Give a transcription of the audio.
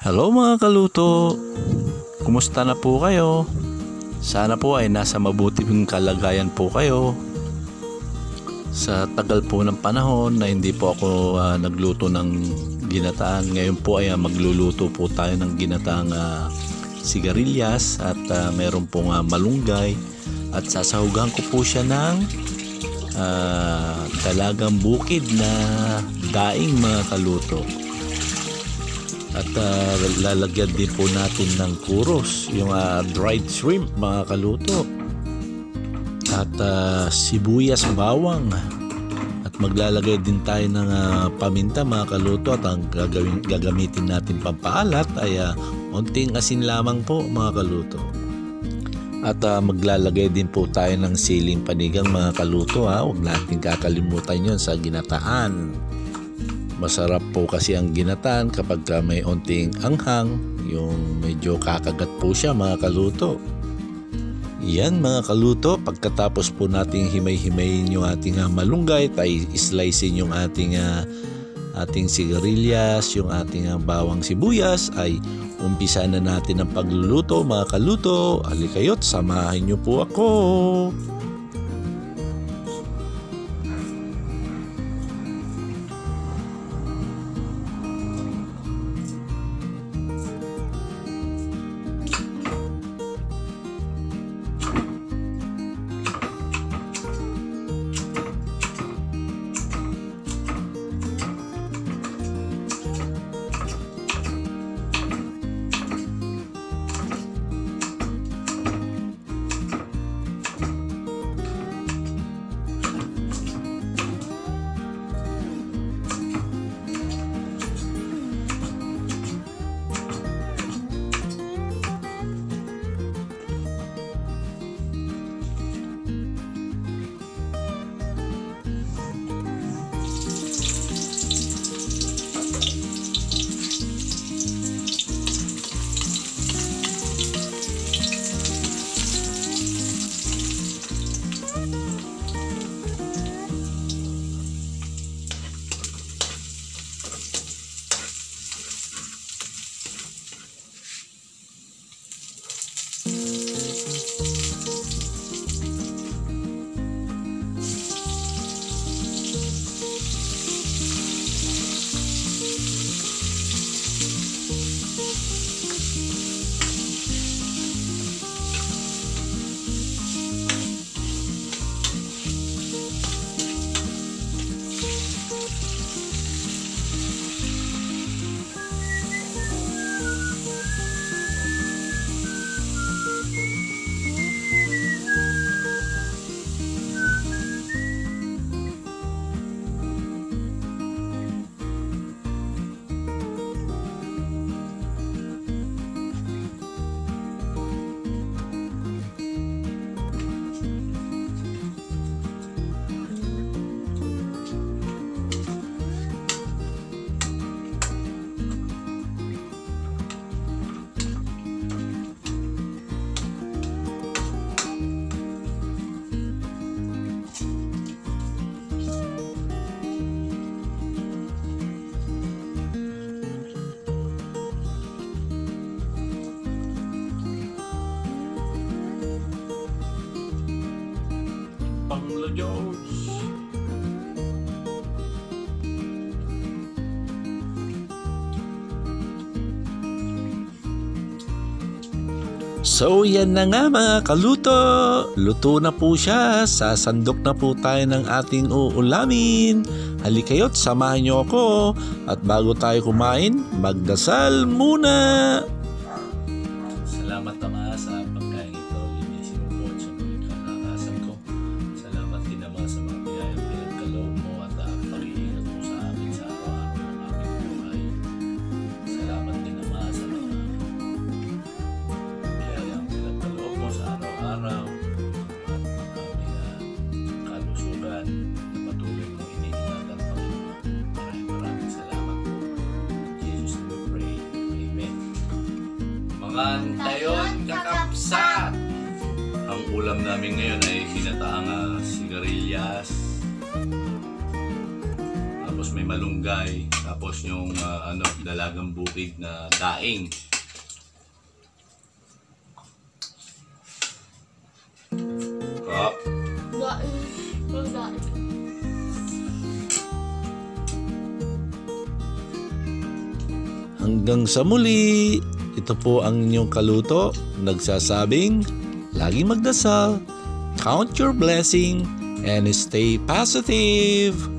Hello mga kaluto! Kumusta na po kayo? Sana po ay nasa mabuting kalagayan po kayo. Sa tagal po ng panahon na hindi po ako nagluto ng ginataan, ngayon po ay magluluto po tayo ng ginataang sigarilyas at meron pong malunggay at sasahugan ko po siya ng dalagang bukid na daing mga kaluto. At lalagyan din po natin ng kuros, yung dried shrimp mga kaluto. At sibuyas, bawang. At maglalagay din tayo ng paminta mga kaluto. At ang gagamitin natin pampaalat ay unting asin lamang po mga kaluto. At maglalagay din po tayo ng siling panigang mga kaluto. Huwag natin kakalimutan yon sa ginataan. Masarap po kasi ang ginataan kapag may onting anghang, yung medyo kakagat po siya mga kaluto. Yan mga kaluto, pagkatapos po nating himay-himayin yung ating malunggay, tayo slicein yung ating sigarilyas, yung ating bawang sibuyas, ay umpisa na natin ang pagluluto mga kaluto. Halikayo't samahin niyo po ako. Panglo George. So yan na nga mga kaluto, luto na po siya, sasandok na po tayo ng ating uulamin. Halikayo't samahan niyo ako at bago tayo kumain, magdasal muna. Salamat naman sa pagkain ito, linisin mo po sa mga kalakasan ko. Salamat din naman sa mga biyayang pinagkaloob mo at pag-iingat mo sa amin sa araw-araw ng aming buhay. Salamat din naman sa mga biyayang pinagkaloob mo sa araw-araw at aming kalusugan na patuloy mo iniingatan, Panginoon. Maraming salamat po. In Jesus' name we pray. Amen. Mga antayon kakapsat! Ang ulam namin ngayon ay ginataang sigarilyas. Tapos tapos may malunggay, tapos yung dalagang bukid na daing. Kap. Daing. Hanggang sa muli, ito po ang inyong kaluto, nagsasabing, laging magdasal, count your blessing, and stay positive.